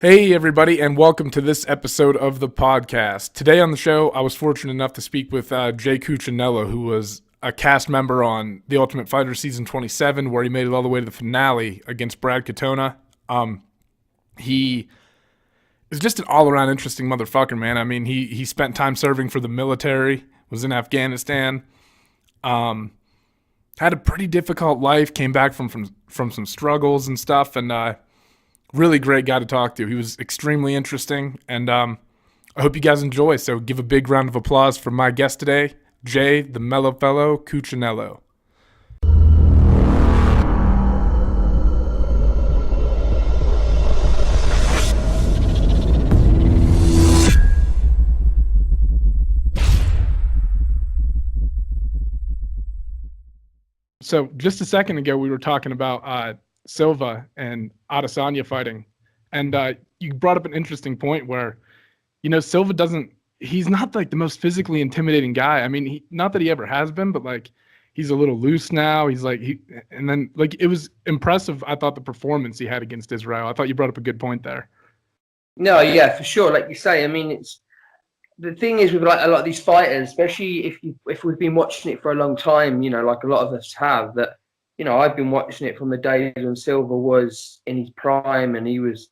Hey, everybody, and welcome to this episode of the podcast. Today on the show, I was fortunate enough to speak with Jay Cucciniello, who was a cast member on The Ultimate Fighter Season 27, where he made it all the way to the finale against Brad Katona. He is just an all-around interesting motherfucker, man. I mean, he spent time serving for the military, was in Afghanistan, had a pretty difficult life, came back from some struggles and stuff, and really great guy to talk to. He was extremely interesting, and I hope you guys enjoy. So give a big round of applause for my guest today, Jay, the Mellow Fellow Cucciniello. So just a second ago, we were talking about Silva and Adesanya fighting, and you brought up an interesting point where, Silva he's not like the most physically intimidating guy. I mean, not that he ever has been, but like he's a little loose now. And then like it was impressive. I thought the performance he had against Israel. I thought you brought up a good point there. No, yeah, for sure. Like you say, I mean, it's the thing is with like a lot of these fighters, especially if we've been watching it for a long time, like a lot of us have, that I've been watching it from the days when Silva was in his prime and he was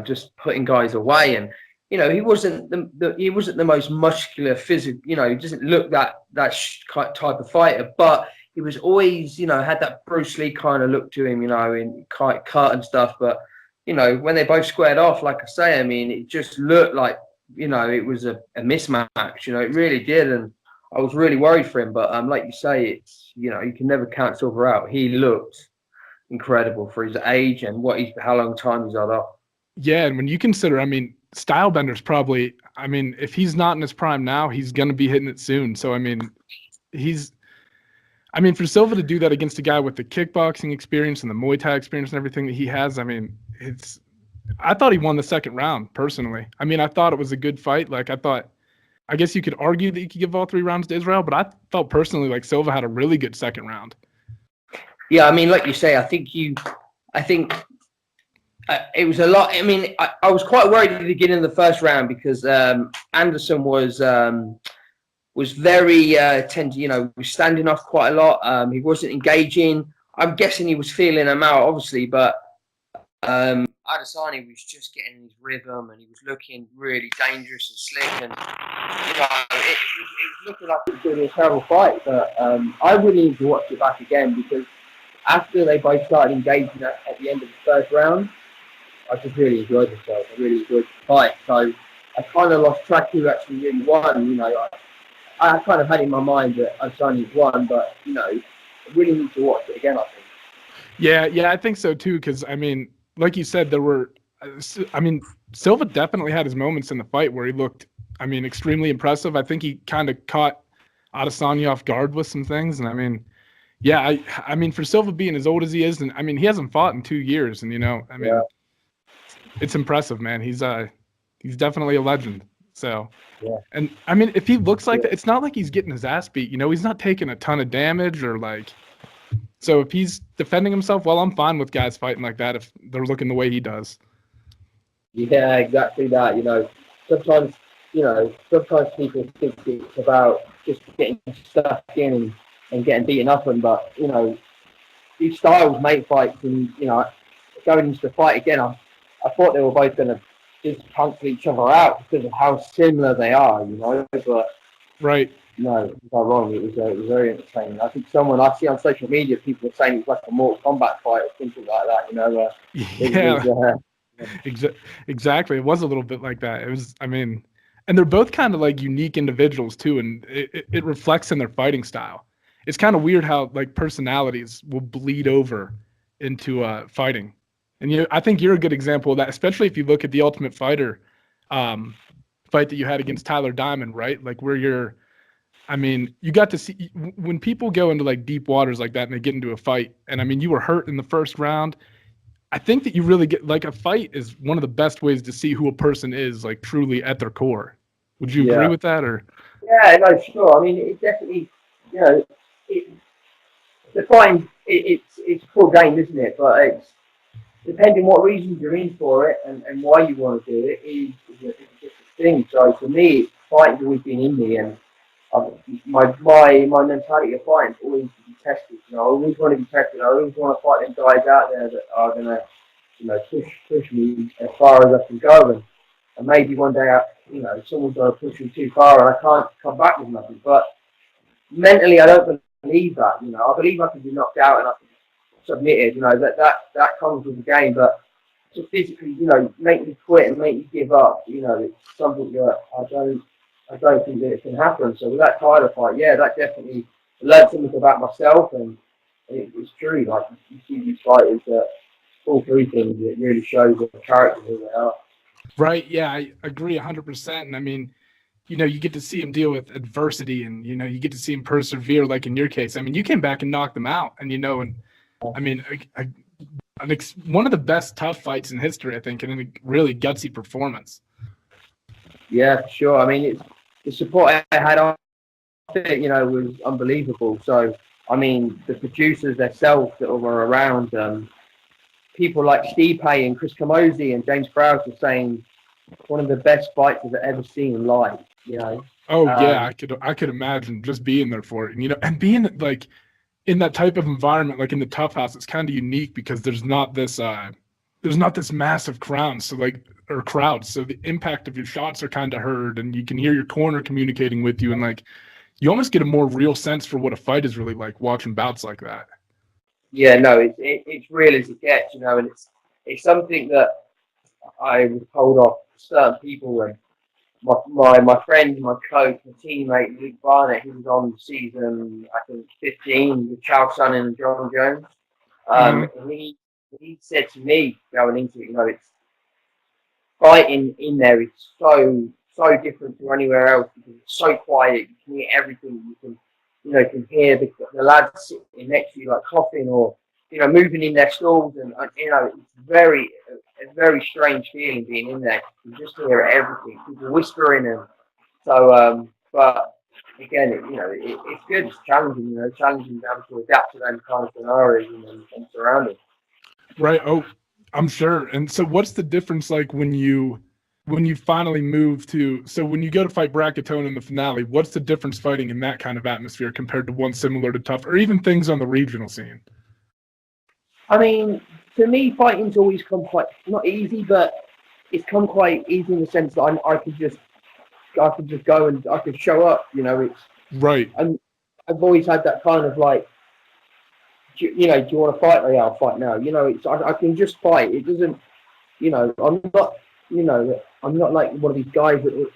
just putting guys away, and he wasn't the most muscular physical, he doesn't look that type of fighter, but he was always had that Bruce Lee kind of look to him, in cut and stuff. But when they both squared off, like I say, I mean, it just looked like it was a mismatch. It really did, and I was really worried for him. But like you say, it's you can never count Silver out. He looked incredible for his age and how long time he's had off. Yeah, and when you consider, I mean, Stylebender's probably, I mean, if he's not in his prime now, he's gonna be hitting it soon. So I mean, for Silva to do that against a guy with the kickboxing experience and the Muay Thai experience and everything that he has, I mean, I thought he won the second round, personally. I mean, I thought it was a good fight. Like, I guess you could argue that you could give all three rounds to Israel, but I felt personally like Silva had a really good second round. Yeah, I mean, like you say, I think it was a lot. I mean, I was quite worried at the beginning of the first round because Anderson was very was standing off quite a lot. He wasn't engaging. I'm guessing he was feeling him out, obviously, but Adesanya was just getting his rhythm and he was looking really dangerous and slick, and it was looking like it was going to be a terrible fight. But I really need to watch it back again because after they both started engaging at the end of the first round, I just really enjoyed myself. I really enjoyed the fight. So I kind of lost track who actually really won. I kind of had in my mind that Adesanya won, but I really need to watch it again, I think. Yeah, I think so too. Because I mean, like you said, Silva definitely had his moments in the fight where he looked, extremely impressive. I think he kind of caught Adesanya off guard with some things, and I mean, yeah, I mean, for Silva being as old as he is, and I mean, he hasn't fought in 2 years, and Yeah. it's impressive, man. He's definitely a legend. So, Yeah. and I mean, if he looks like that, it's not like he's getting his ass beat. He's not taking a ton of damage or like. So if he's defending himself, well, I'm fine with guys fighting like that if they're looking the way he does. Yeah, exactly that. Sometimes, sometimes people think it's about just getting stuck in and getting beaten up, but these styles make fights, and going into the fight again, I thought they were both going to just cancel each other out because of how similar they are, but right. No, you are wrong. It was very entertaining. I think I see on social media people are saying it's like a Mortal Kombat fight or something like that. Exactly. It was a little bit like that. It was, and they're both kind of like unique individuals too, and it reflects in their fighting style. It's kind of weird how like personalities will bleed over into fighting, and I think you're a good example of that, especially if you look at the Ultimate Fighter fight that you had against Tyler Diamond, right? Like where you got to see when people go into like deep waters like that and they get into a fight, and you were hurt in the first round. I think that you really get like a fight is one of the best ways to see who a person is like truly at their core. Would you agree with that, or? Yeah, no, sure. I mean, it definitely, the fighting, it's a full game, isn't it? But depending what reasons you're in for it and why you want to do it is a different thing. So for me, fighting's always been in me, and my mentality of fighting is always to be tested. You know, I always want to be tested. I always want to fight them guys out there that are gonna, push me as far as I can go, and maybe one day, someone's gonna push me too far, and I can't come back with nothing. But mentally, I don't believe that. You know, I believe I can be knocked out and I can be submitted. You know, that comes with the game, but to physically, make me quit and make me give up, it's something that I don't think that it can happen. So with that title fight, yeah, that definitely learned something about myself, and it's true. Like you see these fighters that all through things, it really shows the character who they are. Right. Yeah, I agree 100%. And I mean, you get to see him deal with adversity, and, you get to see him persevere. Like in your case, I mean, you came back and knocked them out, and, and I mean, one of the best tough fights in history, I think, and a really gutsy performance. Yeah, for sure. I mean, the support I had on it, was unbelievable. So, I mean, the producers themselves that were around, people like Stipe and Chris Camozzi and James Krause were saying one of the best fights I've ever seen live. Oh yeah, I could imagine just being there for it, and being like in that type of environment, like in the Tough House. It's kind of unique because there's not this massive crowd, so the impact of your shots are kind of heard, and you can hear your corner communicating with you, and like you almost get a more real sense for what a fight is really like watching bouts like that. Yeah, no, it's real as it gets, and it's something that I was told off certain people when my friend, my coach, my teammate Luke Barnett, he was on season I think 15 with Charles Sonnen and John Jones. And he said to me going into it, it's fighting in there is so different to anywhere else because it's so quiet. You can hear everything. You can hear the lads sitting next to you like coughing or moving in their stalls, and it's a very strange feeling being in there. You just hear everything, people whispering, and so. But again, it's good. It's challenging. Challenging them to adapt to them kind of scenarios and surroundings. Right. Oh, I'm sure. And so what's the difference like when you finally move to, so when you go to fight Bracketone in the finale, what's the difference fighting in that kind of atmosphere compared to one similar to Tough, or even things on the regional scene? I mean, for me, fighting's always come quite not easy, but it's come quite easy in the sense that I could just go and I could show up. It's right. And I've always had that kind of like, do you want to fight? Oh, yeah, I'll fight now. I can just fight. It doesn't, I'm not like one of these guys that,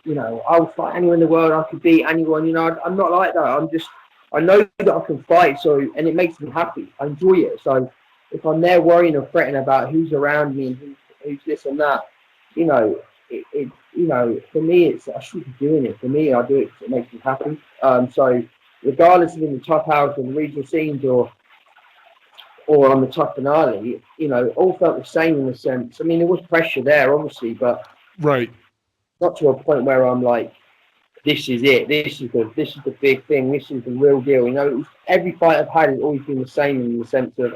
I'll fight anyone in the world. I could beat anyone. I'm not like that. I know that I can fight. So, and it makes me happy. I enjoy it. So if I'm there worrying or fretting about who's around me and who's this and that, for me, I shouldn't be doing it. For me, I do it because it makes me happy. So regardless of in the Tough House or the regional scenes or on the Tough finale, all felt the same in a sense. I mean, there was pressure there, obviously, but right, not to a point where I'm like, this is it. This is the big thing. This is the real deal. Every fight I've had has always been the same in the sense of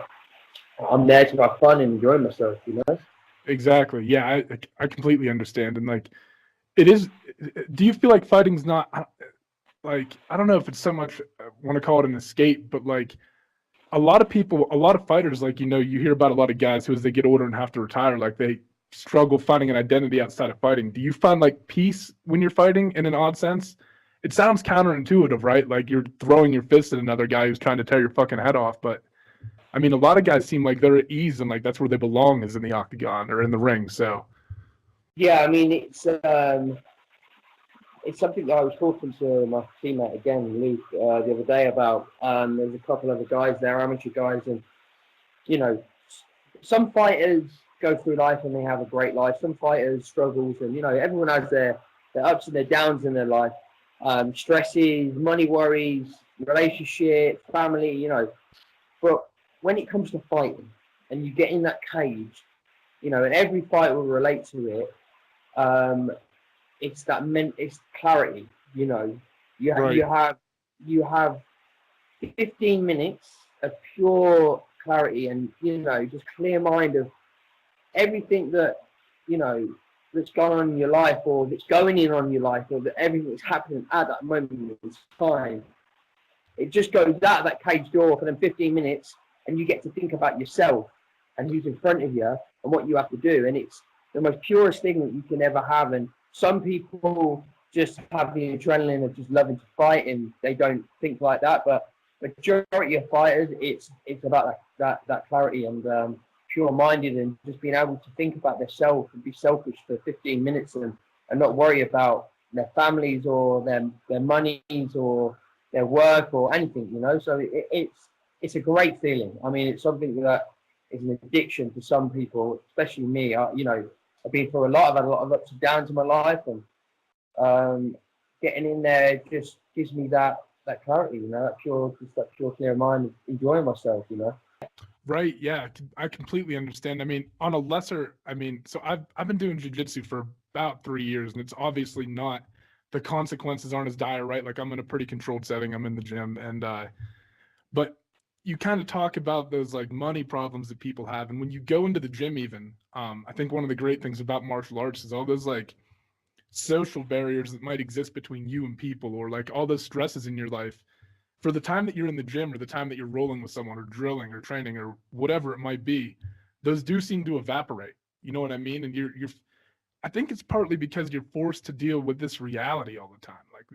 I'm there to have fun and enjoy myself. Exactly. Yeah, I completely understand. And like, it is. Do you feel like fighting's not like, I don't know if it's so much I want to call it an escape, but like a lot of fighters, like, you hear about a lot of guys who, as they get older and have to retire, like they struggle finding an identity outside of fighting. Do you find like peace when you're fighting in an odd sense? It sounds counterintuitive, right? Like you're throwing your fist at another guy who's trying to tear your fucking head off. But I mean, a lot of guys seem like they're at ease and like that's where they belong, is in the octagon or in the ring. So yeah, I mean, it's something that I was talking to my teammate again, Luke, the other day about. There's a couple other guys there, amateur guys, and some fighters go through life and they have a great life. Some fighters struggles, and everyone has their ups and their downs in their life, stresses, money worries, relationship, family. But when it comes to fighting, and you get in that cage, and every fight will relate to it. It's it's clarity. right. You have 15 minutes of pure clarity and just clear mind of everything that, you know, that's gone on in your life, or that's going in on your life, or that everything that's happening at that moment in time, it just goes out of that cage door for them 15 minutes, and you get to think about yourself and who's in front of you and what you have to do. And it's the most purest thing that you can ever have. And some people just have the adrenaline of just loving to fight, and they don't think like that. But majority of fighters, it's about that clarity and pure-minded, and just being able to think about themselves and be selfish for 15 minutes and not worry about their families or their monies or their work or anything, you know. So it's a great feeling. I mean, it's something that is an addiction to some people, especially me. You know, I've been through I've had a lot of ups and downs in my life, and getting in there just gives me that clarity, you know, that pure clear mind of enjoying myself, you know. Right. Yeah. I completely understand. I mean, on a lesser, so I've been doing jiu-jitsu for about 3 years, and it's obviously not, the consequences aren't as dire, right? Like, I'm in a pretty controlled setting. I'm in the gym, and but you kind of talk about those like money problems that people have, and when you go into the gym, even, I think one of the great things about martial arts is all those like social barriers that might exist between you and people, or like all those stresses in your life. For the time that you're in the gym, or the time that you're rolling with someone or drilling or training or whatever it might be, those do seem to evaporate. You know what I mean? And I think it's partly because you're forced to deal with this reality all the time. Like,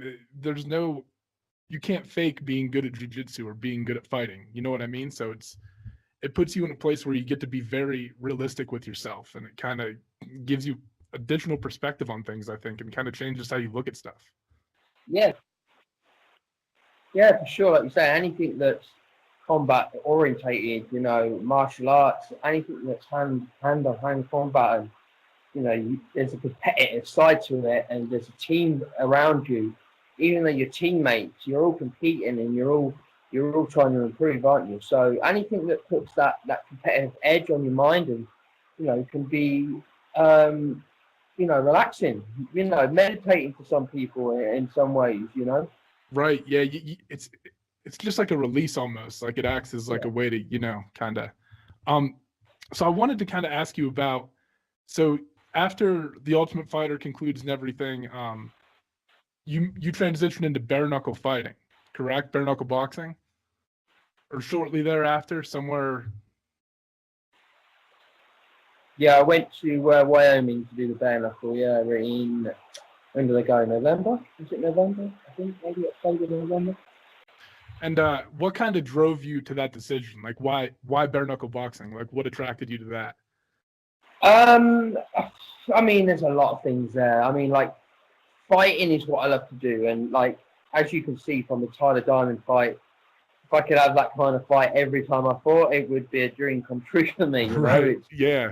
you can't fake being good at jiu-jitsu or being good at fighting. You know what I mean? So it puts you in a place where you get to be very realistic with yourself, and it kind of gives you additional perspective on things, I think, and kind of changes how you look at stuff. Yeah. Yeah, for sure. Like you say, anything that's combat orientated, you know, martial arts, anything that's hand-on-hand combat, and, you know, there's a competitive side to it, and there's a team around you. Even though you're teammates, you're all competing, and you're all trying to improve, aren't you? So anything that puts that competitive edge on your mind, and, you know, can be, you know, relaxing, you know, meditating for some people in some ways, you know. Right. Yeah. It's just like a release almost. Like, it acts as like a way to, you know, kind of. So I wanted to kind of ask you about. So after The Ultimate Fighter concludes and everything, you transitioned into bare knuckle fighting, correct? Bare knuckle boxing, or shortly thereafter, somewhere. Yeah, I went to Wyoming to do the bare knuckle. Yeah, when did I go? November? Was it November? I think maybe October, November. And what kind of drove you to that decision? Like, why bare knuckle boxing? Like, what attracted you to that? I mean, there's a lot of things there. I mean, like, fighting is what I love to do, and like, as you can see from the Tyler Diamond fight, if I could have that kind of fight every time I fought, it would be a dream come true for me. You know,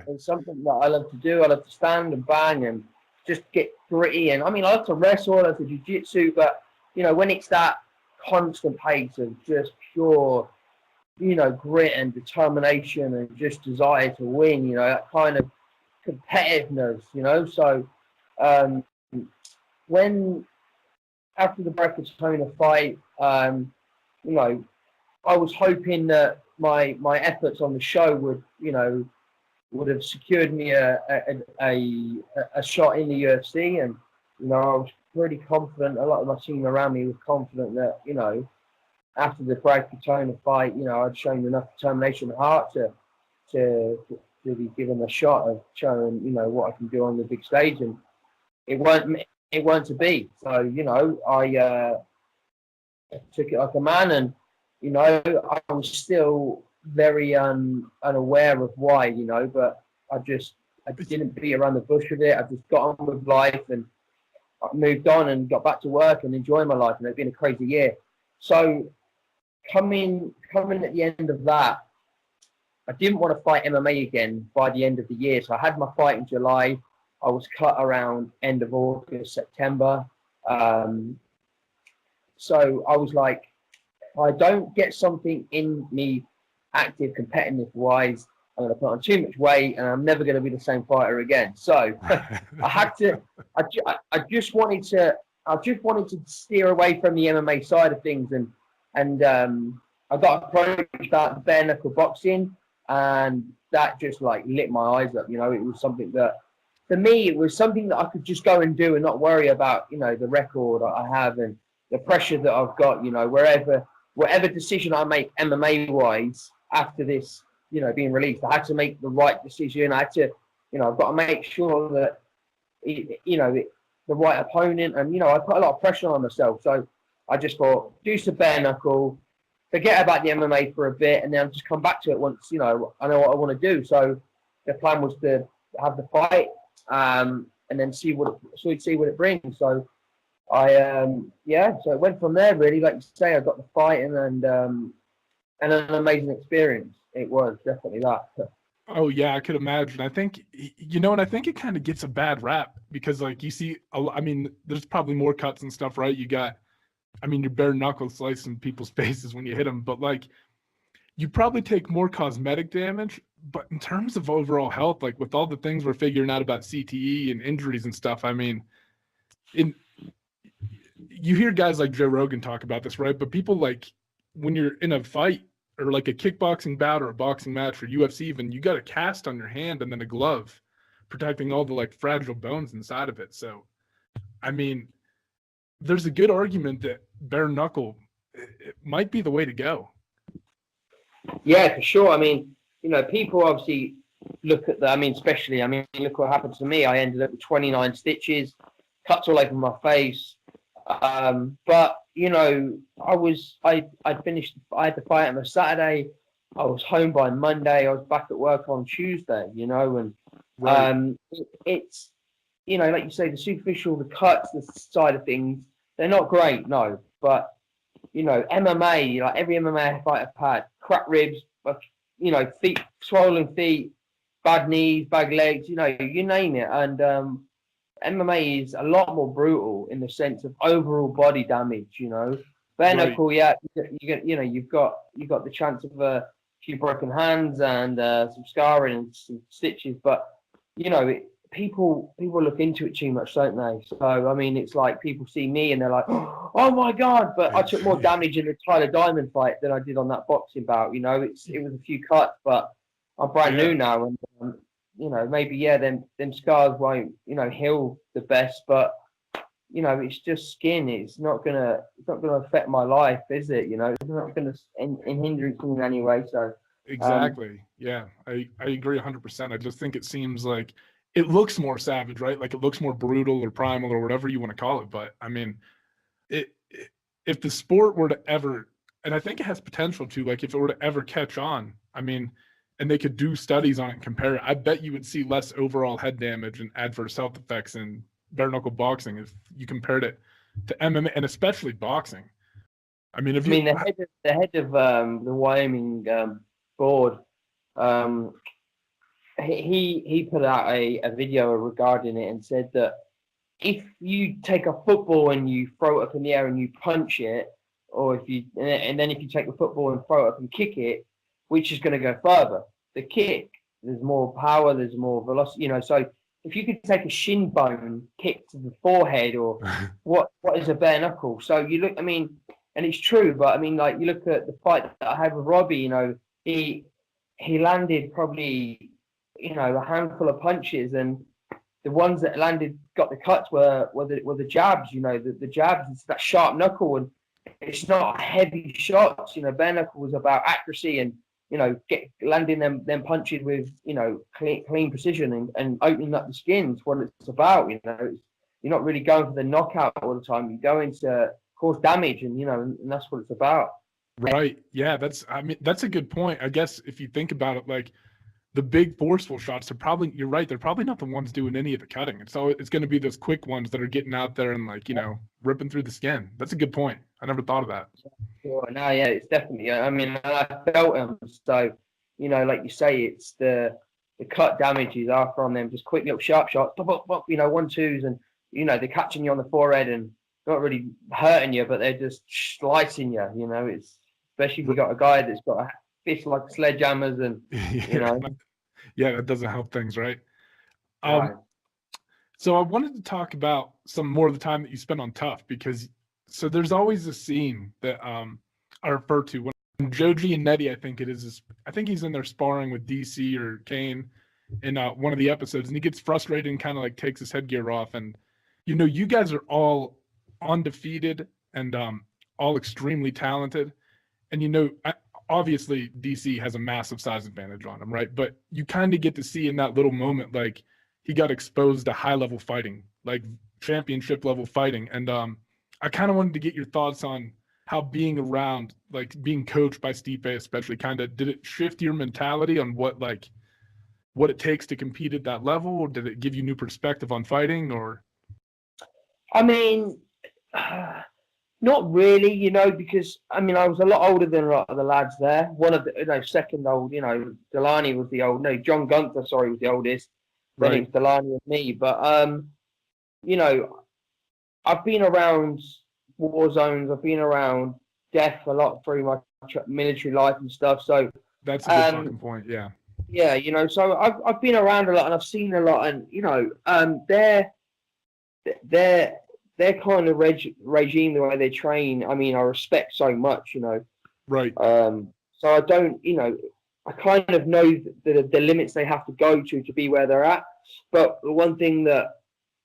it's something that I love to do. I love to stand and bang and just get gritty. And I mean, I love to wrestle, I love to jiu-jitsu, but, you know, when it's that constant pace of just pure, you know, grit and determination and just desire to win, you know, that kind of competitiveness, you know. So when after the Bracketona fight, you know, I was hoping that my efforts on the show would have secured me a shot in the UFC, and, you know, I was pretty confident. A lot of my team around me was confident that, you know, after the Bracketona fight, you know, I'd shown enough determination and heart to be given a shot of showing, you know, what I can do on the big stage, and it weren't to be. So, you know, I took it like a man, and, you know, I was still very unaware of why, you know, but I didn't beat around the bush with it. I just got on with life, and I moved on and got back to work and enjoying my life, and it's been a crazy year. So coming at the end of that, I didn't want to fight MMA again by the end of the year. So I had my fight in July. I was cut around end of August, September. So I was like, if I don't get something in me active, competitive wise, I'm going to put on too much weight, and I'm never going to be the same fighter again. So I had to. I just wanted to steer away from the MMA side of things, and I got approached about bare knuckle boxing, and that just like lit my eyes up. You know, it was something that, for me, it was something that I could just go and do and not worry about, you know, the record I have and the pressure that I've got, you know, whatever decision I make MMA wise after this, you know, being released, I had to make the right decision. I had to, you know, I've got to make sure that, you know, the right opponent, and, you know, I put a lot of pressure on myself. So I just thought, do some bare knuckle, forget about the MMA for a bit, and then just come back to it once, you know, I know what I want to do. So the plan was to have the fight, and then see what it brings. So so it went from there, really. Like you say, I got the fight, and an amazing experience. It was definitely that. Oh yeah, I could imagine. I think, you know, and I think it kind of gets a bad rap because, like, you see, I mean, there's probably more cuts and stuff, right? You got, I mean, your bare knuckle slicing people's faces when you hit them, but like, you probably take more cosmetic damage. But in terms of overall health, like with all the things we're figuring out about CTE and injuries and stuff, I mean, you hear guys like Joe Rogan talk about this, right? But people, like, when you're in a fight or like a kickboxing bout or a boxing match or UFC even, you got a cast on your hand and then a glove protecting all the like fragile bones inside of it. So, I mean, there's a good argument that bare knuckle, it might be the way to go. Yeah, for sure. I mean, you know, people obviously look at especially, look what happened to me. I ended up with 29 stitches, cuts all over my face. But, you know, I had the fight on a Saturday. I was home by Monday. I was back at work on Tuesday, you know, and right. It's, you know, like you say, the superficial, the cuts, the side of things, they're not great, no. But, you know, MMA, like every MMA fight I've had, cracked ribs, you know, swollen feet, bad knees, bad legs, you know, you name it. And MMA is a lot more brutal in the sense of overall body damage, you know. Bare knuckle, yeah, you've got the chance of a few broken hands and some scarring and some stitches, but, you know, people look into it too much, don't they? So, I mean, it's like people see me and they're like, oh my God, but I took more damage in the Tyler Diamond fight than I did on that boxing bout, you know. It was a few cuts, but I'm brand new now, and you know, maybe them scars won't, you know, heal the best, but, you know, it's just skin. It's not gonna affect my life, is it? You know, it's not gonna hinder it in any way. So exactly, yeah, I agree 100%. I just think it seems like it looks more savage, right? Like it looks more brutal or primal or whatever you want to call it. But I mean, if the sport were to ever, and I think it has potential to, like, if it were to ever catch on, I mean, and they could do studies on it and compare it, I bet you would see less overall head damage and adverse health effects in bare knuckle boxing if you compared it to MMA, and especially boxing. I mean, the head of the Wyoming board, he put out a video regarding it and said that if you take a football and you throw it up in the air and you punch it, or if you take the football and throw it up and kick it, which is going to go further? The kick, there's more power, there's more velocity, you know. So if you could take a shin bone kick to the forehead, or what is a bare knuckle? So you look, I mean, and it's true, but I mean, like, you look at the fight that I had with Robbie, you know, he landed probably, you know, a handful of punches, and the ones that landed, got the cuts were the jabs, you know, the jabs, it's that sharp knuckle, and it's not heavy shots, you know. Bare knuckle was about accuracy and, you know, landing them punches with, you know, clean precision and opening up the skins. What it's about, you know. You're not really going for the knockout all the time. You're going to cause damage, and, you know, and that's what it's about. Right. Yeah, that's a good point. I guess if you think about it, like, the big forceful shots are probably, you're right, they're probably not the ones doing any of the cutting. It's going to be those quick ones that are getting out there and, like, you know, ripping through the skin. That's a good point. I never thought of that. Sure. No, yeah, it's definitely, I mean, I felt them. So, you know, like you say, it's the cut damages are from them, just quick little sharp shots, you know, 1-2s, and, you know, they're catching you on the forehead and not really hurting you, but they're just slicing you, you know. It's, especially if you got a guy that's got a fist like sledgehammers, and, you know. Yeah, that doesn't help things, right? Right. So I wanted to talk about some more of the time that you spent on TUF, because so there's always a scene that I refer to when Joe Giannetti, I think it is. I think he's in there sparring with DC or Kane in one of the episodes, and he gets frustrated and kind of like takes his headgear off. And you guys are all undefeated and all extremely talented. And obviously DC has a massive size advantage on him, right? But you kind of get to see in that little moment, like he got exposed to high level fighting, like championship level fighting. And I kind of wanted to get your thoughts on how being around, like being coached by Stipe especially, kind of did it shift your mentality on what it takes to compete at that level, or did it give you new perspective on fighting? Or I mean, not really, because I was a lot older than a lot of the lads there. One of the second old, Delaney was the old. No, John Gunther, sorry, was the oldest. Then right. it's Delaney and me. But I've been around war zones. I've been around death a lot through my military life and stuff. So That's a good fucking point. Yeah. Yeah, so I've been around a lot and I've seen a lot, and their kind of regime, the way they train, I respect so much, Right. So I don't, I kind of know the limits they have to go to be where they're at. But the one thing that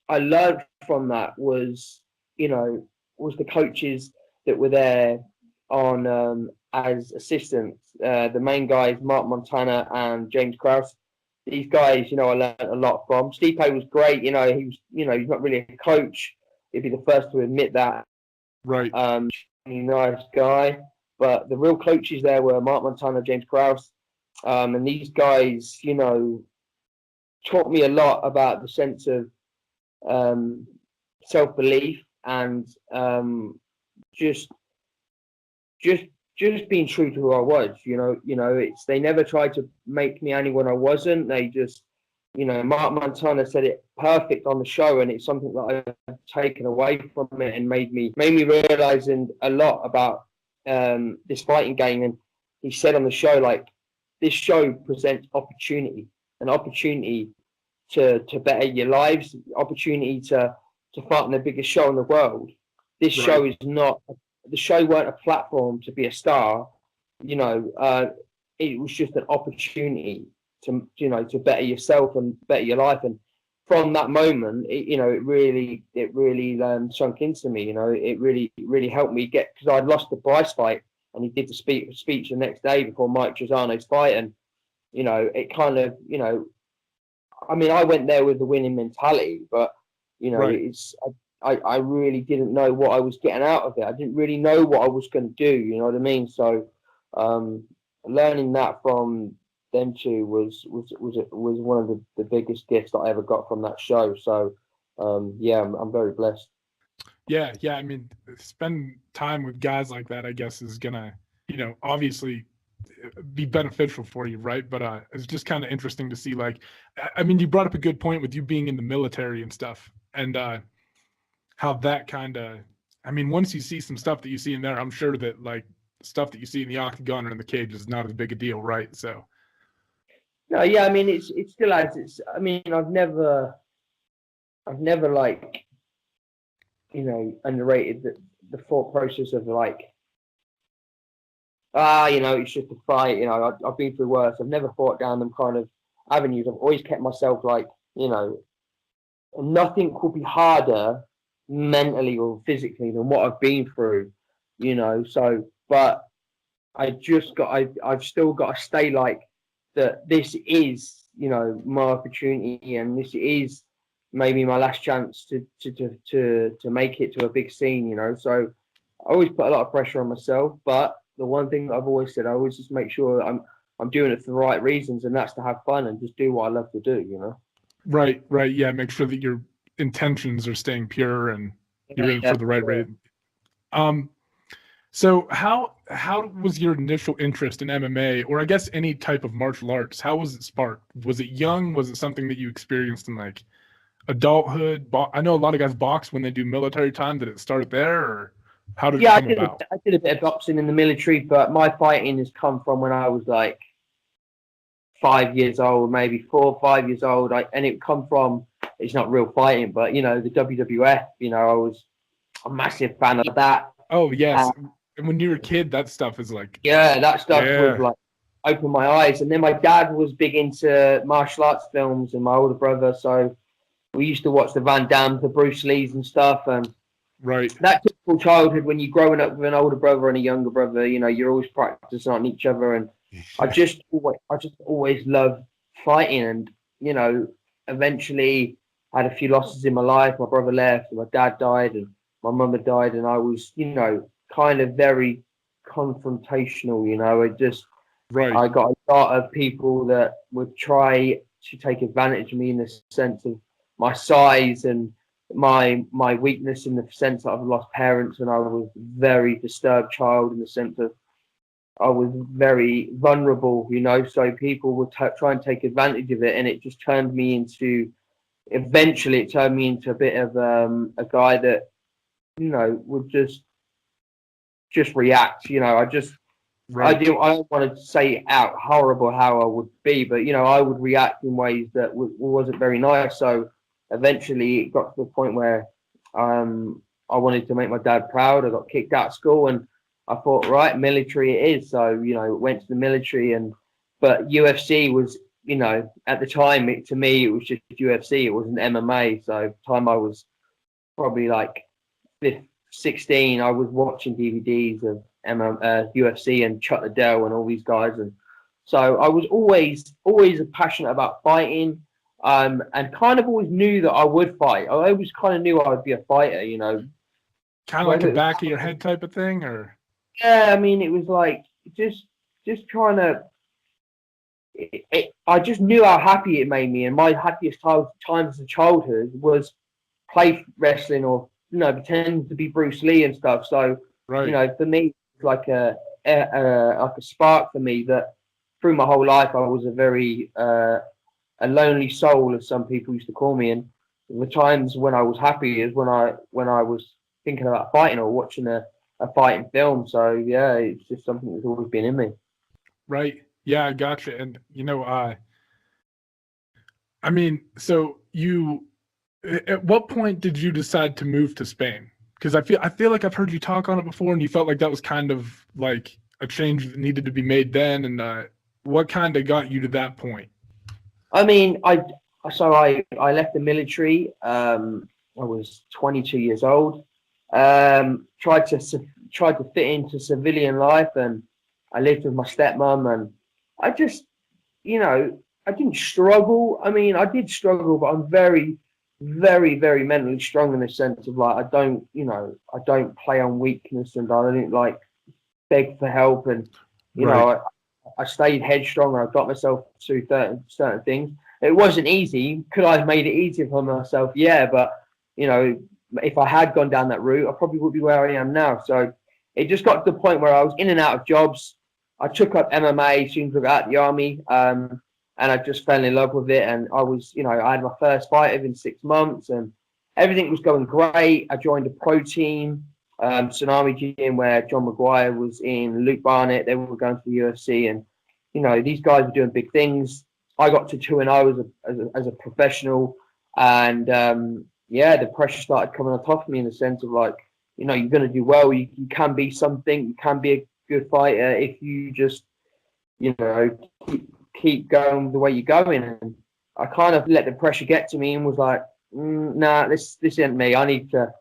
I learned from that was the coaches that were there on as assistants. The main guys, Mark Montana and James Krause. These guys, I learned a lot from. Stipe was great. He was, he's not really a coach. He'd be the first to admit that. Right. Nice guy. But the real coaches there were Mark Montana, James Krause. And these guys, taught me a lot about the sense of self-belief and just being true to who I was. They never tried to make me anyone I wasn't. They just, Mark Montana said it perfect on the show, and it's something that I've taken away from it and made me realize a lot about this fighting game. And he said on the show, like, this show presents an opportunity to better your lives, opportunity to fight in the biggest show in the world. This Right. show is not. The show weren't a platform to be a star. It was just an opportunity to better yourself and better your life. And from that moment, it really sunk into me. It really helped me because I'd lost the Bryce fight, and he did the speech the next day before Mike Trizano's fight, and it kind of I went there with the winning mentality, but Right. I really didn't know what I was getting out of it. I didn't really know what I was going to do. You know what I mean? So learning that from them two was one of the biggest gifts that I ever got from that show. So I'm very blessed. Yeah. Spend time with guys like that, I guess, is gonna, obviously be beneficial for you, right? But it's just kind of interesting to see, like, you brought up a good point with you being in the military and stuff, and how that kind of, once you see some stuff that you see in there, I'm sure that like stuff that you see in the octagon or in the cage is not as big a deal, right? So no, yeah, it's still as it's. I've never like underrated the thought process of like, it's just a fight. I've been through worse. I've never fought down them kind of avenues. I've always kept myself like, nothing could be harder mentally or physically than what I've been through, So, but I've still got to stay like that. This is, my opportunity, and this is maybe my last chance to make it to a big scene, So I always put a lot of pressure on myself, but the one thing that I've always said, I always just make sure I'm doing it for the right reasons, and that's to have fun and just do what I love to do, Right. Yeah. Make sure that your intentions are staying pure and you're in for the right reason. So how was your initial interest in MMA, or I guess any type of martial arts? How was it sparked? Was it young? Was it something that you experienced in like adulthood? I know a lot of guys box when they do military time. Did it start there, or how did it come about? I did a bit of boxing in the military, but my fighting has come from when I was like 5 years old, maybe 4 or 5 years old. And it come from, it's not real fighting, but the WWF. I was a massive fan of that. Oh yes, And when you're a kid, that stuff is like, yeah, that stuff yeah, was like opened my eyes. And then my dad was big into martial arts films, and my older brother, so we used to watch the Van Damme, the Bruce Lees and stuff. And right, that typical childhood when you're growing up with an older brother and a younger brother, you know, you're always practicing on each other. And I just always loved fighting. And, you know, eventually I had a few losses in my life. My brother left, and my dad died, and my mum had died. And I was, you know, kind of very confrontational, you know. right, I got a lot of people that would try to take advantage of me in the sense of my size and my weakness, in the sense that I've lost parents and I was a very disturbed child, in the sense of I was very vulnerable, you know. So people would try and take advantage of it, and it just turned me into. Eventually, it turned me into a bit of a guy that, you know, would just react. You know, right. I don't want to say out horrible how I would be, but, you know, I would react in ways that wasn't very nice. So eventually it got to the point where I wanted to make my dad proud. I got kicked out of school, and I thought, right, military it is. So, you know, went to the military, but UFC was, you know, at the time, to me, it was just UFC. It wasn't MMA. So at the time I was probably like 16, I was watching DVDs of UFC and Chuck Liddell and all these guys. And so I was always passionate about fighting, and kind of always knew that I would fight. I always kind of knew I would be a fighter, you know. Kind of like a back of your head type of thing, or? Yeah, I mean, it was like just trying to. I just knew how happy it made me, and my happiest times of childhood was play wrestling, or, you know, pretend to be Bruce Lee and stuff. So, Right. you know, for me, it's like a spark for me that through my whole life I was a very a lonely soul, as some people used to call me. And the times when I was happy is when I was thinking about fighting or watching a fighting film. So yeah, it's just something that's always been in me. Right. Yeah, I gotcha. And, you know, I mean, so at what point did you decide to move to Spain? Because I feel like I've heard you talk on it before, and you felt like that was kind of like a change that needed to be made then. And what kind of got you to that point? I mean, I left the military. I was 22 years old. Tried to fit into civilian life, and I lived with my stepmom, and I just, you know, I didn't struggle. I mean, I did struggle, but I'm very, very, very mentally strong, in the sense of, like, I don't play on weakness, and I didn't like beg for help, and, you know, I stayed headstrong, and I got myself through certain things. It wasn't easy. Could I have made it easier for myself? Yeah, but, you know, if I had gone down that route, I probably would be where I am now. So it just got to the point where I was in and out of jobs. I took up MMA as soon as I got out of the army, and I just fell in love with it. And I was, you know, I had my first fight within 6 months, and everything was going great. I joined a pro team, Tsunami Gym, where John Maguire was in, Luke Barnett. They were going to the UFC, and, you know, these guys were doing big things. I got to 2-0 as a professional, and yeah, the pressure started coming on top of me, in the sense of, like, you know, you're going to do well. You can be something. You can be a good fighter if you just, you know, keep going the way you're going. And I kind of let the pressure get to me, and was like, nah, this isn't me. I need to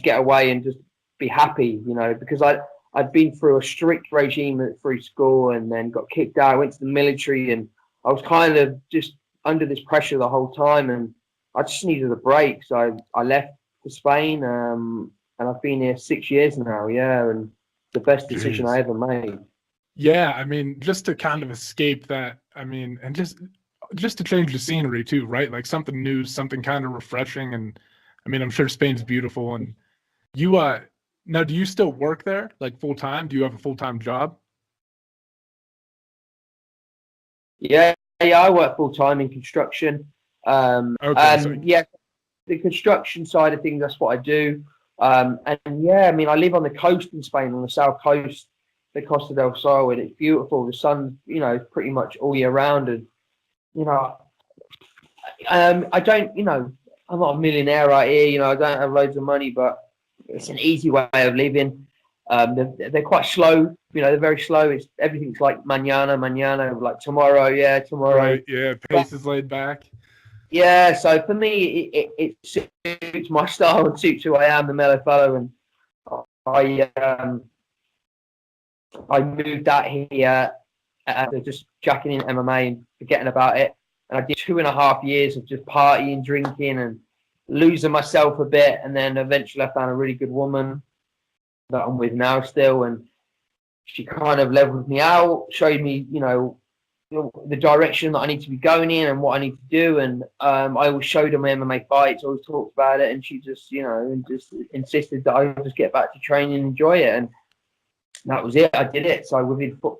get away and just be happy, you know, because I'd been through a strict regime through school, and then got kicked out. I went to the military, and I was kind of just under this pressure the whole time, and I just needed a break. So I left for Spain, and I've been here 6 years now. Yeah, and the best decision I ever made. Yeah, I mean, just to kind of escape that. I mean, and just to change the scenery too, right? Like something new, something kind of refreshing. And I mean, I'm sure Spain's beautiful. And you now, do you still work there, like, full time? Do you have a full-time job? Yeah, I work full time in construction. Okay, Yeah, the construction side of things, that's what I do. And yeah, I mean, I live on the coast in Spain, on the south coast, the Costa del Sol, and it's beautiful. The sun's, you know, pretty much all year round. And, you know, I don't, you know, I'm not a millionaire right here. You know, I don't have loads of money, but it's an easy way of living. They're quite slow. They're very slow. Everything's like mañana, like tomorrow. Yeah, tomorrow. Right. Yeah. Pace is laid back. Yeah. So for me, it suits my style and suits who I am, the mellow fellow. And I moved out here, just jacking in MMA and forgetting about it. And I did 2.5 years of just partying, drinking, and losing myself a bit. And then eventually I found a really good woman that I'm with now still. And she kind of leveled me out, showed me, the direction that I need to be going in and what I need to do. And I always showed her my MMA fights, always talked about it. And she just, just insisted that I just get back to training and enjoy it. And that was it. I did it. So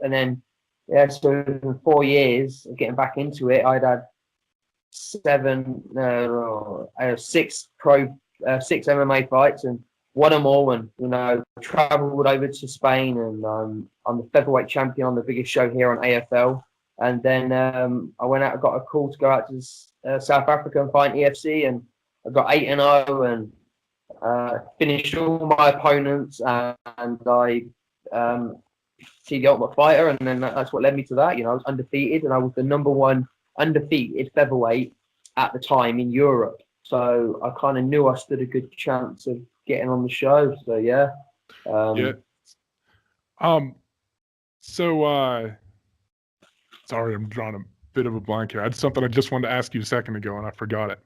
and then, so in 4 years of getting back into it, I'd had 6 MMA fights and won them all. And, traveled over to Spain, and I'm the featherweight champion on the biggest show here on AFL. And then I went out, got a call to go out to South Africa and fight EFC, and I got 8-0 and finished all my opponents, and I see the Ultimate Fighter, and then that's what led me to that. I was undefeated, and I was the number 1 undefeated featherweight at the time in Europe. So I kind of knew I stood a good chance of getting on the show. So yeah. Sorry, I'm drawing a bit of a blank here. I had something I just wanted to ask you a second ago, and I forgot it.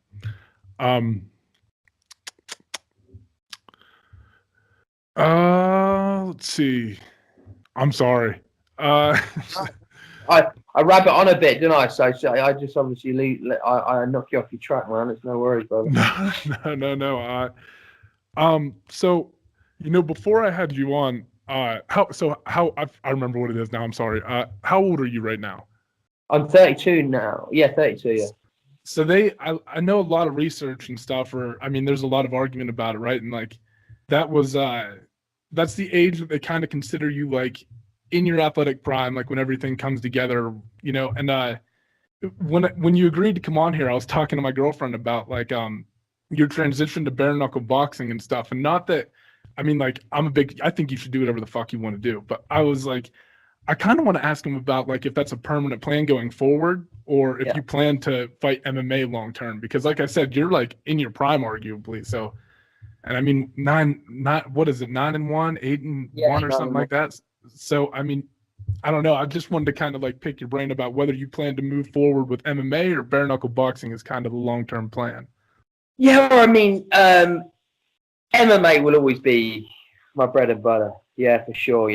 Let's see. I'm sorry. I rabbit on a bit, didn't I? So I just obviously I knock you off your track, man. It's no worries, brother. No. So, before I had you on, I remember what it is now. I'm sorry. How old are you right now? I'm 32 now. Yeah, 32. Yeah. So I know a lot of research and stuff, there's a lot of argument about it, right? And like, that's the age that they kind of consider you like in your athletic prime, like when everything comes together, and when you agreed to come on here, I was talking to my girlfriend about like your transition to bare knuckle boxing and stuff. And not that, I think you should do whatever the fuck you want to do. But I was like, I kind of want to ask him about like if that's a permanent plan going forward, or if you plan to fight MMA long term, because like I said, you're like in your prime arguably. So, and 9-1, 8-1 or something like that. So, I don't know. I just wanted to kind of like pick your brain about whether you plan to move forward with MMA or bare knuckle boxing is kind of the long-term plan. Yeah, MMA will always be my bread and butter. Yeah, for sure.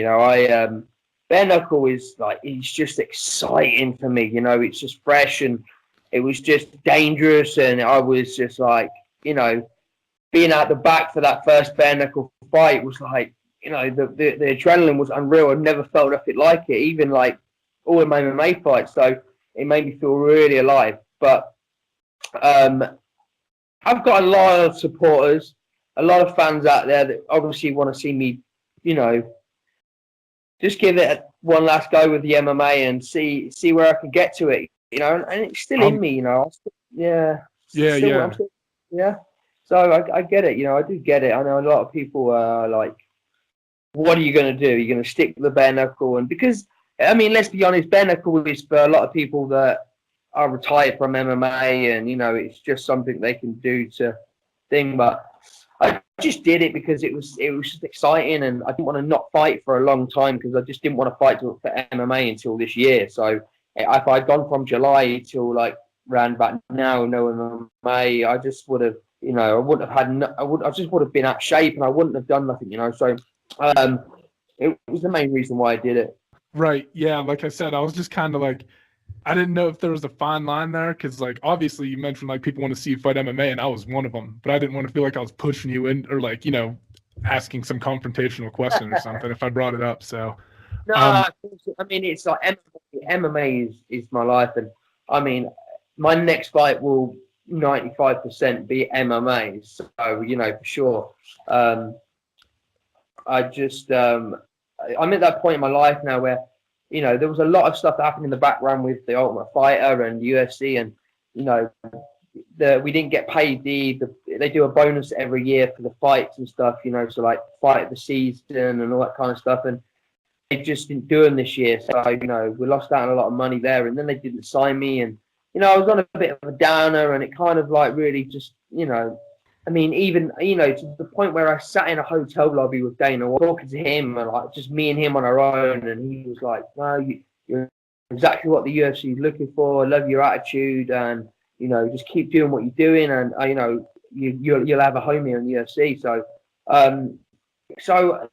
Bare knuckle is like, it's just exciting for me. It's just fresh, and it was just dangerous. And I was just like, being out the back for that first bare knuckle fight was like, the adrenaline was unreal. I've never felt nothing like it, even like all of my MMA fights. So it made me feel really alive. But I've got a lot of supporters, a lot of fans out there that obviously want to see me, just give it one last go with the MMA and see where I can get to it, and it's still in me, Yeah. So I get it, I do get it. I know a lot of people are like, what are you going to do? You're going to stick to the bare knuckle? And because, let's be honest, bare knuckle is for a lot of people that are retired from MMA, and, it's just something they can do to thing. But I just did it because it was just exciting, and I didn't want to not fight for a long time because I just didn't want to fight for MMA until this year. So if I'd gone from July till like round about now, no MMA, I just would have, I wouldn't have had, I just would have been out of shape, and I wouldn't have done nothing, So it was the main reason why I did it. Right. Yeah. Like I said, I was just kind of like, I didn't know if there was a fine line there, because like obviously you mentioned like people want to see you fight MMA, and I was one of them, but I didn't want to feel like I was pushing you in, or like asking some confrontational question or something if I brought it up. So no, it's like MMA is my life, and my next fight will 95% be MMA. So for sure. I'm at that point in my life now where, there was a lot of stuff that happened in the background with the Ultimate Fighter and UFC, and, we didn't get paid they do a bonus every year for the fights and stuff, you know, so like fight of the season and all that kind of stuff, and they just didn't do them this year, so you know we lost out on a lot of money there, and then they didn't sign me, and you know I was on a bit of a downer, and it kind of like really just, you know, I mean, even, you know, to the point where I sat in a hotel lobby with Dana talking to him, and like just me and him on our own, and he was like, no, you're exactly what the UFC is looking for. I love your attitude, and you know, just keep doing what you're doing, and you know, you'll have a home here in the UFC. So, so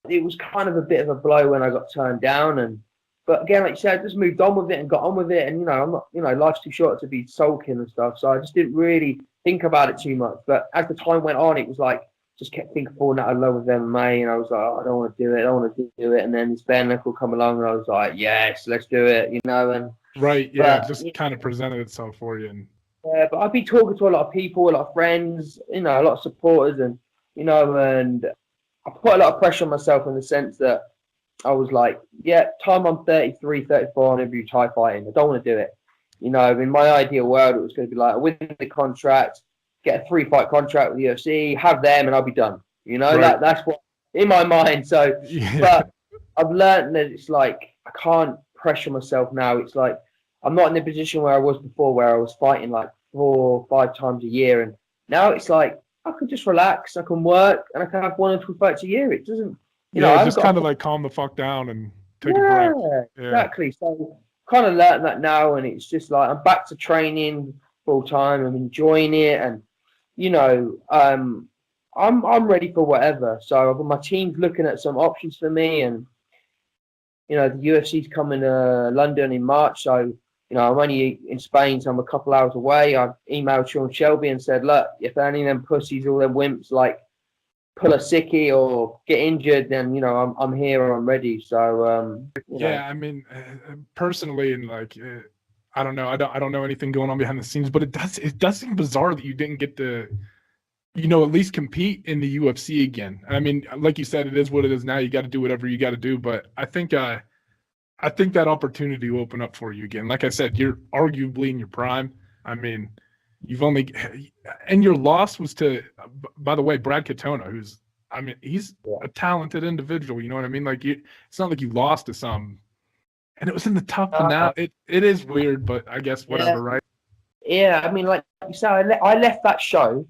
it was kind of a bit of a blow when I got turned down, but again, like you said, I just moved on with it and got on with it, and you know, I'm not, you know, life's too short to be sulking and stuff, so I just didn't really think about it too much. But as the time went on, it was like just kept thinking falling out of love with MMA, and I was like, oh, I don't want to do it, I don't want to do it, and then this bare knuckle come along, and I was like, yes, let's do it, you know, and right, yeah, just kind of presented itself for you. And yeah, but I've been talking to a lot of people, a lot of friends, you know, a lot of supporters, and you know, and I put a lot of pressure on myself in the sense that I was like, yeah, time I'm 33, 34, I'm going to be Thai fighting. I don't want to do it. You know, in my ideal world, it was going to be like, I win the contract, get a 3-fight contract with the UFC, have them, and I'll be done. You know, right. that's what, in my mind. So, yeah. But I've learned that it's like, I can't pressure myself now. It's like, I'm not in the position where I was before, where I was fighting like 4 or 5 times a year. And now it's like, I can just relax, I can work, and I can have 1 or 2 fights a year. It doesn't, you know, just kind of like calm the fuck down and take a breath. Yeah, exactly. So kind of learned that now, and it's just like I'm back to training full time. I'm enjoying it, and you know, I'm ready for whatever. So my team's looking at some options for me, and you know, the UFC's coming to London in March, so you know, I'm only in Spain, so I'm a couple hours away. I emailed Sean Shelby and said, look, if any of them pussies, all them wimps, like pull a sickie or get injured, then you know I'm here or I'm ready. So yeah, I mean, personally, and like I don't know, I don't know anything going on behind the scenes, but it does seem bizarre that you didn't get to, you know, at least compete in the UFC again. I mean, like you said, it is what it is now. You got to do whatever you got to do, but I think that opportunity will open up for you again. Like I said, you're arguably in your prime. I mean, and your loss was to, by the way, Brad Katona, who's, I mean, he's a talented individual. You know what I mean? Like, it's not like you lost to some, and it was in the TUF. And now it is weird, but I guess whatever, right? Yeah, I mean, like you said, I left that show,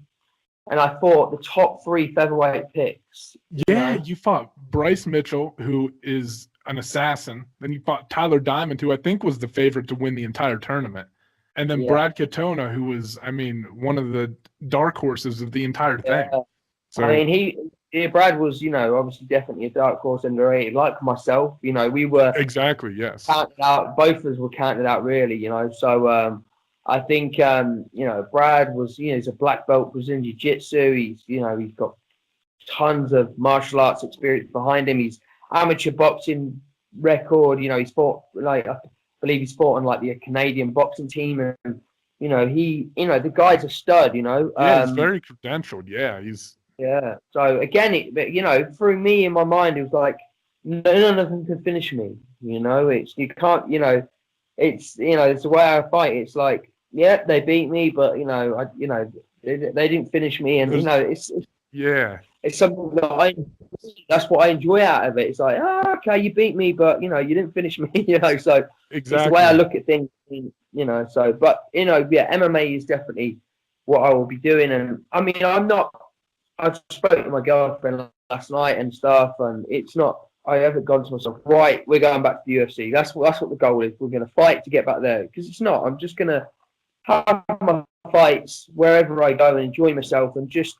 and I fought the top 3 featherweight picks. Yeah, you fought Bryce Mitchell, who is an assassin. Then you fought Tyler Diamond, who I think was the favorite to win the entire tournament. And then Brad Katona, who was, I mean, one of the dark horses of the entire thing. So I mean, Brad was, you know, obviously definitely a dark horse underrated, like myself. You know, we were exactly, yes, counted out. Both of us were counted out, really. You know, so I think you know, Brad was, you know, he's a black belt Brazilian Jiu-Jitsu. He's, you know, he's got tons of martial arts experience behind him. He's amateur boxing record. You know, he's fought, like, I believe he's fought on like the Canadian boxing team, and you know, the guy's a stud. You know, he's very credentialed. Yeah, So again, you know, through me in my mind, it was like none of them can finish me. You know, you can't. You know, it's the way I fight. It's like, yeah, they beat me, but you know, they didn't finish me, and you know, it's something that that's what I enjoy out of it. It's like, okay, you beat me, but you know, you didn't finish me. You know, so it's the way I look at things. You know, so but you know, MMA is definitely what I will be doing, and I mean, I've spoken to my girlfriend last night and stuff, and it's not. I haven't gone to myself, right, we're going back to the UFC. That's what the goal is. We're going to fight to get back there, because it's not. I'm just going to have my fights wherever I go and enjoy myself, and just,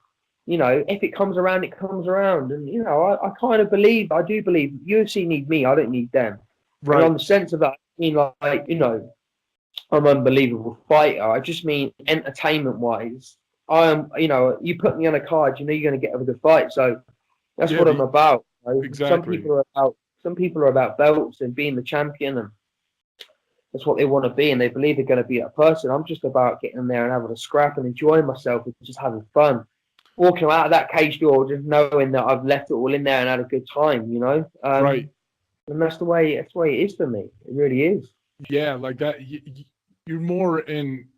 you know, if it comes around, it comes around. And, you know, I kind of believe, I do believe UFC need me. I don't need them. Right. And on the sense of that, I mean, like, you know, I'm an unbelievable fighter. I just mean entertainment-wise. You know, you put me on a card, you know you're going to get a good fight. So that's what I'm about. You know? Exactly. Some people are about belts and being the champion, and that's what they want to be, and they believe they're going to be that person. I'm just about getting in there and having a scrap and enjoying myself and just having fun. Walking out of that cage door, just knowing that I've left it all in there and had a good time, you know? Right. And that's the way it is for me. It really is. Yeah, like that. You're more in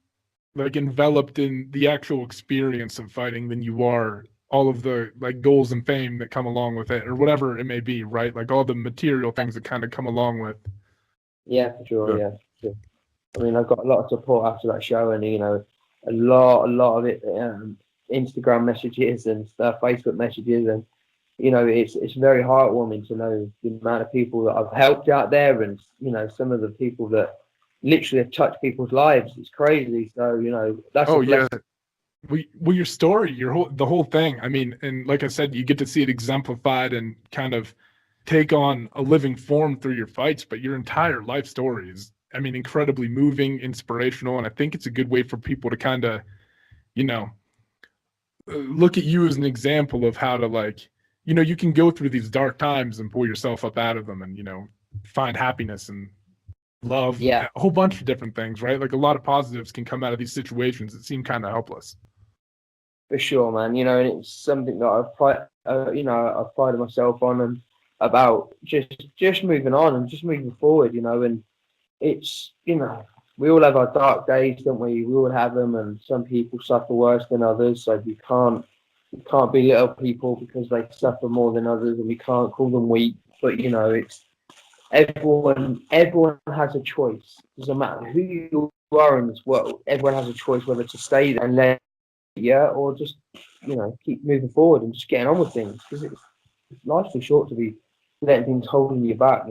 like enveloped in the actual experience of fighting than you are all of the like goals and fame that come along with it, or whatever it may be, right? Like all the material things that kind of come along with. Yeah, for sure. Yeah, for sure. I mean, I got a lot of support after that show, and a lot of it, Instagram messages and stuff, Facebook messages, and it's very heartwarming to know the amount of people that I've helped out there, and some of the people that literally have touched people's lives. It's crazy. So that's oh yeah. Well, your story, the whole thing. I mean, and like I said, you get to see it exemplified and kind of take on a living form through your fights. But your entire life story is, I mean, incredibly moving, inspirational, and I think it's a good way for people to kind of, look at you as an example of how to like, you can go through these dark times and pull yourself up out of them, and find happiness and love. Yeah, a whole bunch of different things, right? Like a lot of positives can come out of these situations that seem kind of helpless. for sure, man. And it's something that I've prided myself on, and about just moving on and just moving forward. And it's we all have our dark days, don't we? We all have them, and some people suffer worse than others. So we can't belittle people because they suffer more than others, and we can't call them weak. But it's everyone has a choice. It doesn't matter who you are in this world. Everyone has a choice whether to stay there and let or just keep moving forward and just getting on with things, because life's too short to be letting things holding you back.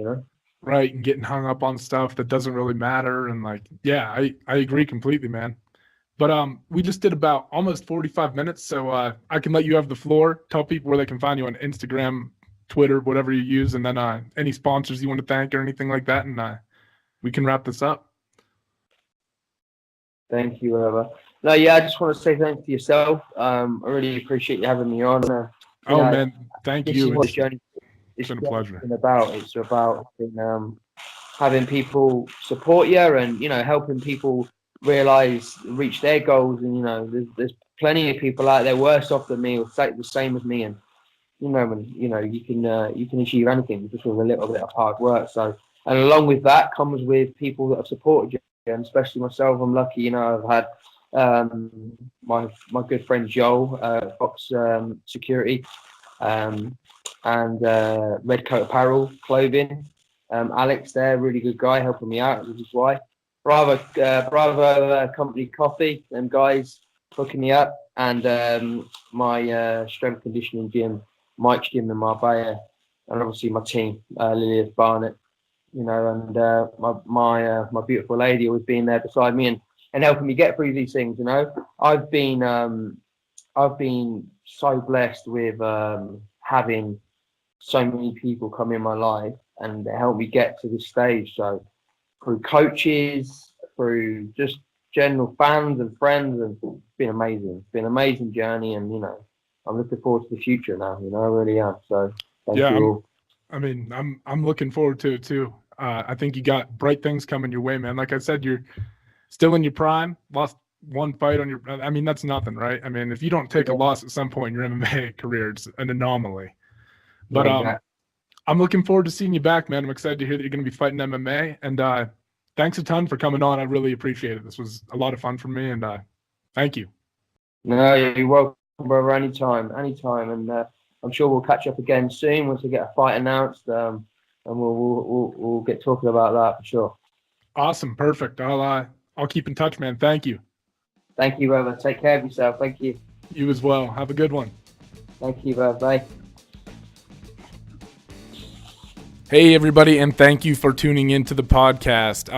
Right, and getting hung up on stuff that doesn't really matter, and like, yeah, I agree completely, man. But we just did about almost 45 minutes, so I can let you have the floor. Tell people where they can find you on Instagram, Twitter, whatever you use, and then any sponsors you want to thank or anything like that, and we can wrap this up. Thank you, Eva. No, yeah, I just want to say thanks to yourself. I really appreciate you having me on. Man, thank you. It's been a pleasure. It's about having people support you, and helping people reach their goals. And there's plenty of people out there worse off than me, or the same as me, and you can achieve anything just with a little bit of hard work. So, and along with that comes with people that have supported you, and especially myself. I'm lucky, I've had my good friend Joel, Fox Security, and Red Coat Apparel Clothing. Alex there, really good guy, helping me out with his wife. Bravo Company Coffee, them guys hooking me up, and my strength conditioning gym, Mike's Gym in Marbella, and obviously my team, Lilias Barnett, and my beautiful lady always being there beside me and helping me get through these things. I've been so blessed with having so many people come in my life and help me get to this stage. So through coaches, through just general fans and friends, and it's been amazing. It's been an amazing journey, and I'm looking forward to the future now. I really am. So thank you all. I'm looking forward to it too. I think you got bright things coming your way, man. Like I said, you're still in your prime. Lost one fight on your. That's nothing, right? If you don't take a loss at some point in your MMA career, it's an anomaly. But I'm looking forward to seeing you back, man. I'm excited to hear that you're going to be fighting MMA, and thanks a ton for coming on. I really appreciate it. This was a lot of fun for me, and thank you. No, you're welcome, brother. Anytime, and I'm sure we'll catch up again soon once we get a fight announced, and we'll get talking about that for sure. Awesome, perfect. I'll keep in touch, man. Thank you. Thank you, brother. Take care of yourself. Thank you. You as well. Have a good one. Thank you, brother. Bye. Hey, everybody, and thank you for tuning into the podcast.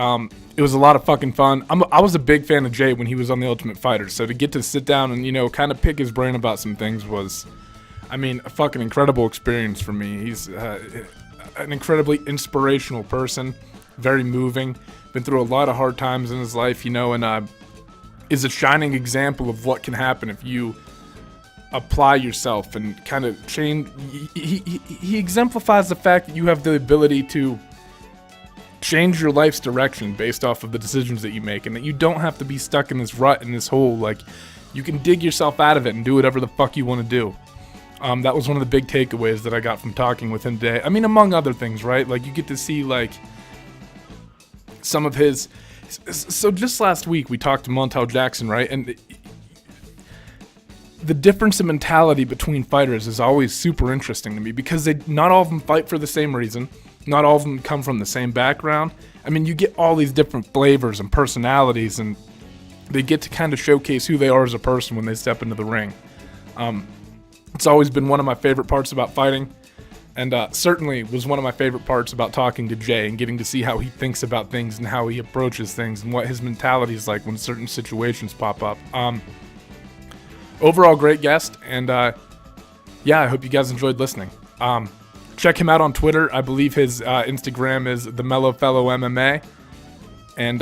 It was a lot of fucking fun. I was a big fan of Jay when he was on The Ultimate Fighter, so to get to sit down and, kind of pick his brain about some things was, a fucking incredible experience for me. He's an incredibly inspirational person, very moving, been through a lot of hard times in his life, and is a shining example of what can happen if you apply yourself and kind of change. He exemplifies the fact that you have the ability to change your life's direction based off of the decisions that you make, and that you don't have to be stuck in this rut, in this hole. Like, you can dig yourself out of it and do whatever the fuck you want to do. That was one of the big takeaways that I got from talking with him today. Among other things, right? Like, you get to see, like, some of his So just last week we talked to Montel Jackson, right? And the difference in mentality between fighters is always super interesting to me because not all of them fight for the same reason. Not all of them come from the same background. I mean, you get all these different flavors and personalities, and they get to kind of showcase who they are as a person when they step into the ring. It's always been one of my favorite parts about fighting, and certainly was one of my favorite parts about talking to Jay and getting to see how he thinks about things and how he approaches things and what his mentality is like when certain situations pop up. Overall, great guest, and yeah, I hope you guys enjoyed listening. Check him out on Twitter. I believe his Instagram is the Mellow Fellow MMA, and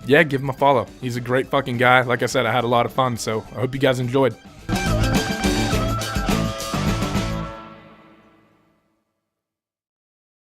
yeah, give him a follow. He's a great fucking guy. Like I said, I had a lot of fun, so I hope you guys enjoyed.